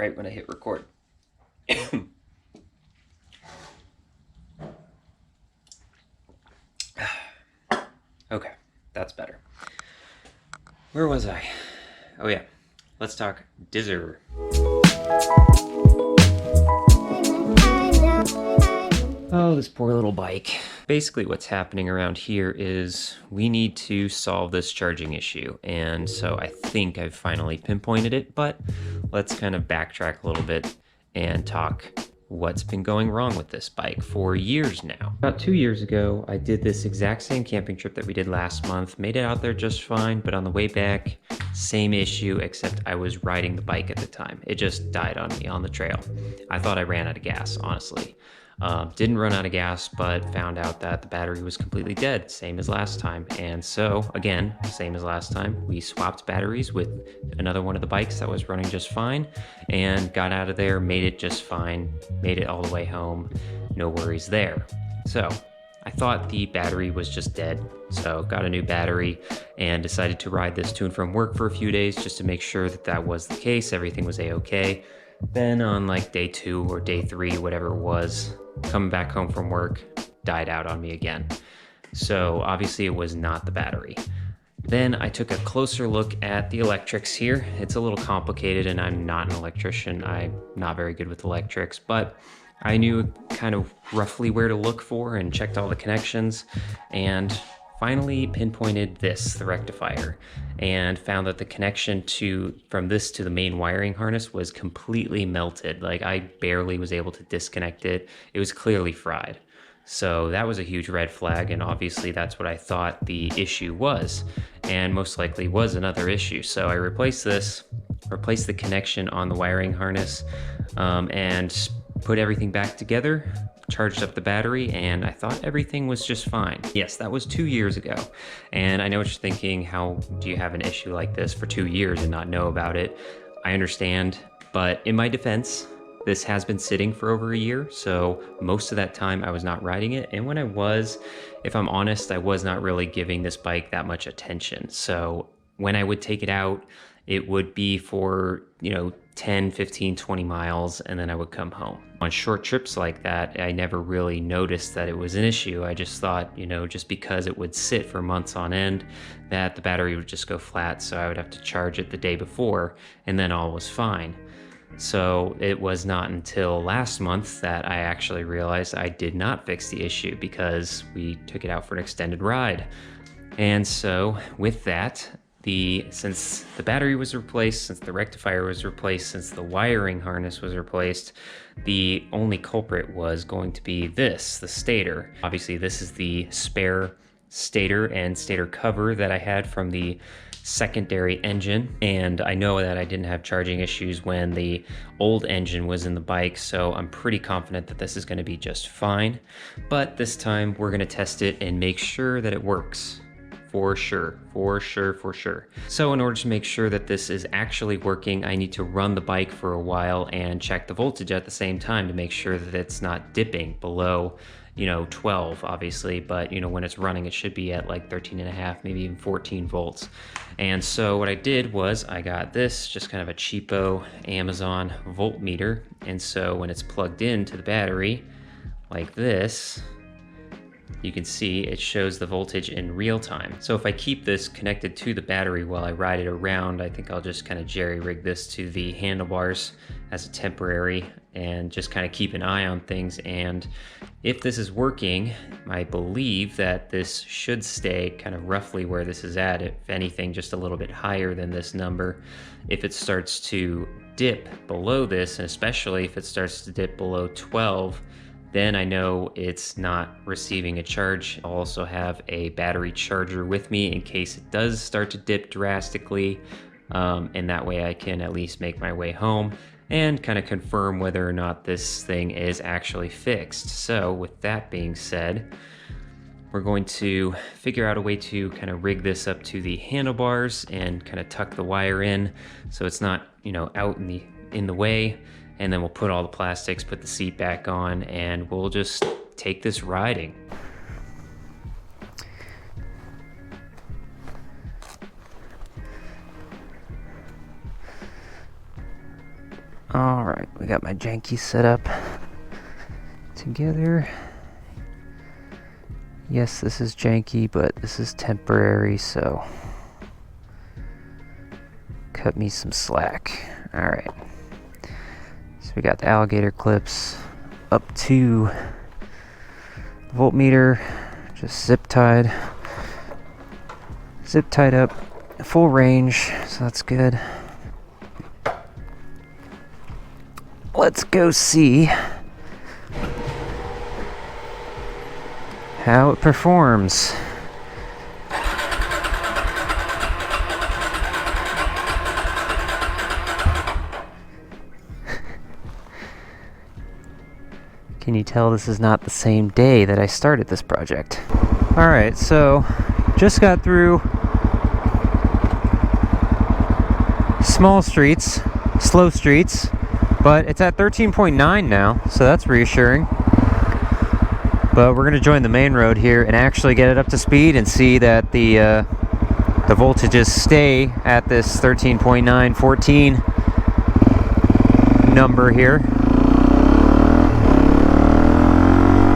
right when I hit record. Okay, that's better. Where was I? Oh yeah, let's talk DRZ. Oh, this poor little bike. Basically what's happening around here is we need to solve this charging issue. And so I think I've finally pinpointed it, but let's kind of backtrack a little bit and talk what's been going wrong with this bike for years now. About 2 years ago, I did this exact same camping trip that we did last month, made it out there just fine, but on the way back, same issue, except I was riding the bike at the time. It just died on me on the trail. I thought I ran out of gas, honestly. Didn't run out of gas, but found out that the battery was completely dead, same as last time. And so, again, same as last time, we swapped batteries with another one of the bikes that was running just fine and got out of there, made it just fine, made it all the way home, no worries there. So, I thought the battery was just dead, so got a new battery and decided to ride this to and from work for a few days just to make sure that that was the case, everything was a-okay. Then on like day 2 or day 3, whatever it was, coming back home from work, died out on me again. So obviously it was not the battery. Then I took a closer look at the electrics here. It's a little complicated and I'm not an electrician. I'm not very good with electrics, but I knew kind of roughly where to look for and checked all the connections and finally pinpointed this, the rectifier, and found that the connection from this to the main wiring harness was completely melted. Like I barely was able to disconnect it. It was clearly fried. So that was a huge red flag, and obviously that's what I thought the issue was, and most likely was another issue. So I replaced the connection on the wiring harness, and put everything back together, charged up the battery, and I thought everything was just fine. Yes, that was 2 years ago. And I know what you're thinking, how do you have an issue like this for 2 years and not know about it? I understand, but in my defense, this has been sitting for over a year, so most of that time I was not riding it. And when I was, if I'm honest, I was not really giving this bike that much attention. So when I would take it out, it would be for, 10, 15, 20 miles, and then I would come home. On short trips like that, I never really noticed that it was an issue. I just thought, just because it would sit for months on end, that the battery would just go flat, so I would have to charge it the day before, and then all was fine. So it was not until last month that I actually realized I did not fix the issue because we took it out for an extended ride. And so with that, since the battery was replaced, since the rectifier was replaced, since the wiring harness was replaced, the only culprit was going to be the stator. Obviously, this is the spare stator and stator cover that I had from the secondary engine, and I know that I didn't have charging issues when the old engine was in the bike, so I'm pretty confident that this is going to be just fine. But this time we're going to test it and make sure that it works. For sure. So in order to make sure that this is actually working, I need to run the bike for a while and check the voltage at the same time to make sure that it's not dipping below 12 obviously, but when it's running it should be at like 13.5, maybe even 14 volts. And so what I did was I got this, just kind of a cheapo Amazon voltmeter, and so when it's plugged into the battery like this, you can see it shows the voltage in real time. So if I keep this connected to the battery while I ride it around, I think I'll just kind of jerry-rig this to the handlebars as a temporary and just kind of keep an eye on things. And if this is working, I believe that this should stay kind of roughly where this is at, if anything, just a little bit higher than this number. If it starts to dip below this, and especially if it starts to dip below 12, then I know it's not receiving a charge. I'll also have a battery charger with me in case it does start to dip drastically, and that way I can at least make my way home and kind of confirm whether or not this thing is actually fixed. So with that being said, we're going to figure out a way to kind of rig this up to the handlebars and kind of tuck the wire in so it's not, out in the way. And then we'll put all the plastics, put the seat back on, and we'll just take this riding. Alright, we got my janky set up together. Yes, this is janky, but this is temporary, so cut me some slack. Alright. So we got the alligator clips up to the voltmeter, just zip tied up, full range, so that's good. Let's go see how it performs. Can you tell this is not the same day that I started this project? Alright, so just got through small streets, slow streets, but it's at 13.9 now, so that's reassuring. But we're going to join the main road here and actually get it up to speed and see that the voltages stay at this 13.9, 14 number here.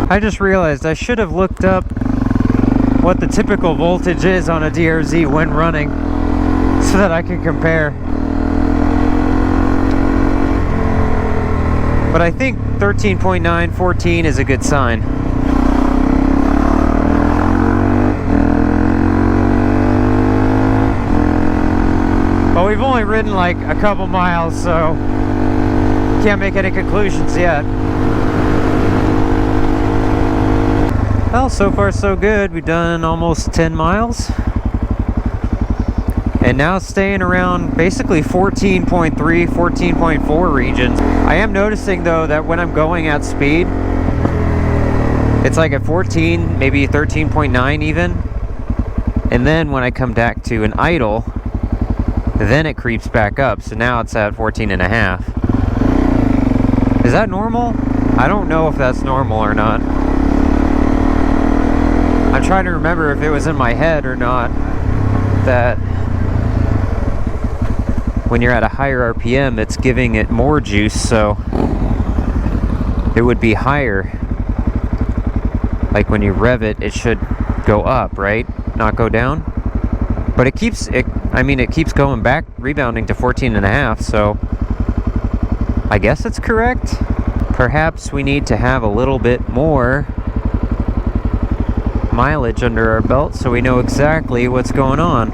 I just realized I should have looked up what the typical voltage is on a DRZ when running so that I can compare. But I think 13.9, 14 is a good sign. Well, we've only ridden like a couple miles, so can't make any conclusions yet. Well, so far so good. We've done almost 10 miles. And now staying around basically 14.3, 14.4 regions. I am noticing though that when I'm going at speed, it's like at 14, maybe 13.9 even. And then when I come back to an idle, then it creeps back up. So now it's at 14.5. Is that normal? I don't know if that's normal or not. I'm trying to remember if it was in my head or not that when you're at a higher RPM, it's giving it more juice, so it would be higher. Like when you rev it, it should go up, right? Not go down. But it keeps going back, rebounding to 14.5, so I guess it's correct. Perhaps we need to have a little bit more mileage under our belt so we know exactly what's going on.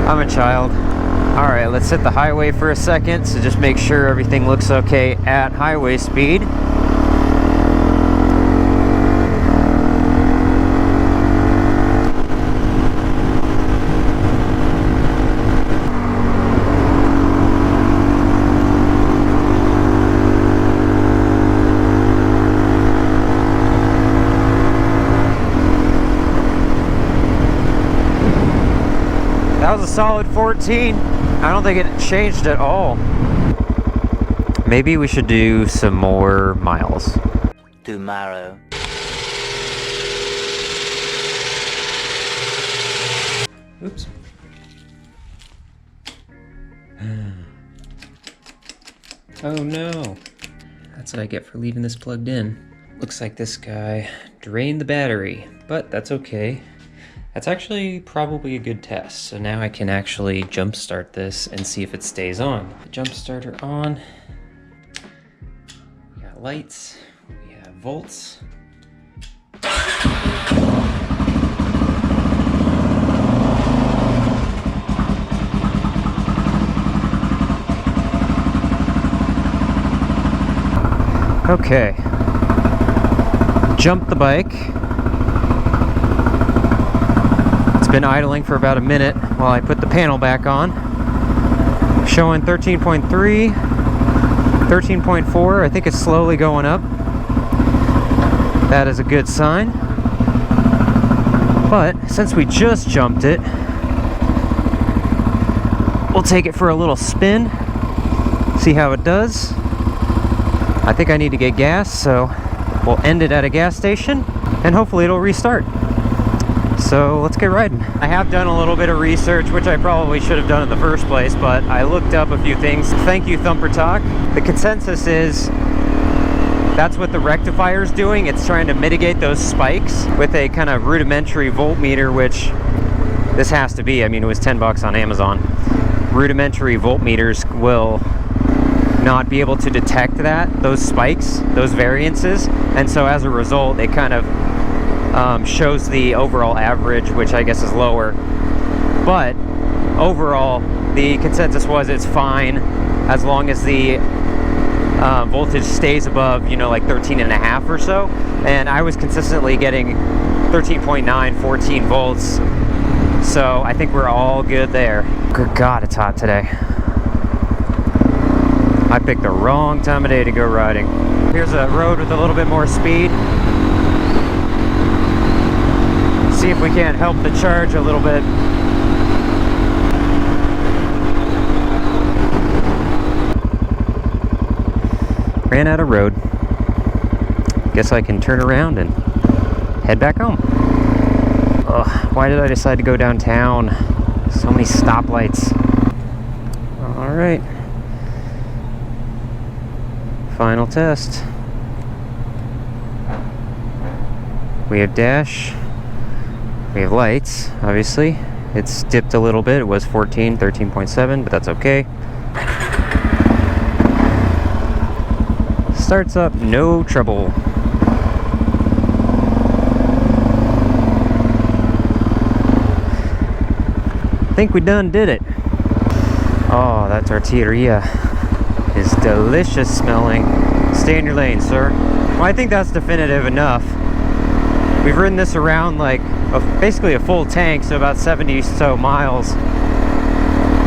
I'm a child. Alright, let's hit the highway for a second, so just make sure everything looks okay at highway speed. That was a solid 14. I don't think it changed at all. Maybe we should do some more miles. Tomorrow. Oops. Oh no. That's what I get for leaving this plugged in. Looks like this guy drained the battery, but that's okay. That's actually probably a good test. So now I can actually jump start this and see if it stays on. The jump starter on. We got lights, we have volts. Okay. Jump the bike. It's been idling for about a minute while I put the panel back on. Showing 13.3, 13.4. I think it's slowly going up. That is a good sign. But since we just jumped it, we'll take it for a little spin, see how it does. I think I need to get gas, so we'll end it at a gas station and hopefully it'll restart. So let's get riding. I have done a little bit of research, which I probably should have done in the first place, but I looked up a few things. Thank you, Thumper Talk. The consensus is that's what the rectifier is doing. It's trying to mitigate those spikes with a kind of rudimentary voltmeter, which this has to be. I mean, it was 10 bucks on Amazon. Rudimentary voltmeters will not be able to detect those spikes, those variances, and so as a result, it kind of shows the overall average, which I guess is lower. But overall, the consensus was it's fine as long as the voltage stays above, you know, like 13.5 or so. And I was consistently getting 13.9, 14 volts. So I think we're all good there. Good God, it's hot today. I picked the wrong time of day to go riding. Here's a road with a little bit more speed. See if we can't help the charge a little bit. Ran out of road. Guess I can turn around and head back home. Ugh, why did I decide to go downtown? So many stoplights. All right. Final test. We have dash. We have lights, obviously. It's dipped a little bit. It was 14, 13.7, but that's okay. Starts up, no trouble. I think we done did it. Oh, that tortilla is delicious smelling. Stay in your lane, sir. Well, I think that's definitive enough. We've ridden this around like basically a full tank, so about 70 so miles,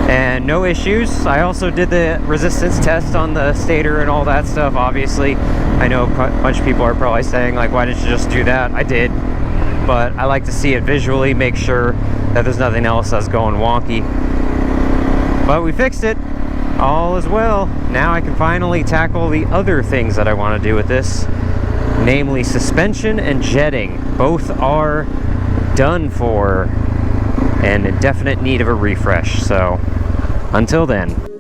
and no issues. I also did the resistance test on the stator and all that stuff. Obviously, I know a bunch of people are probably saying like, why didn't you just do that? I did, but I like to see it visually, make sure that there's nothing else that's going wonky. But we fixed it. All is well. Now I can finally tackle the other things that I want to do with this, namely suspension and jetting. Both are done for and in definite need of a refresh. So until then.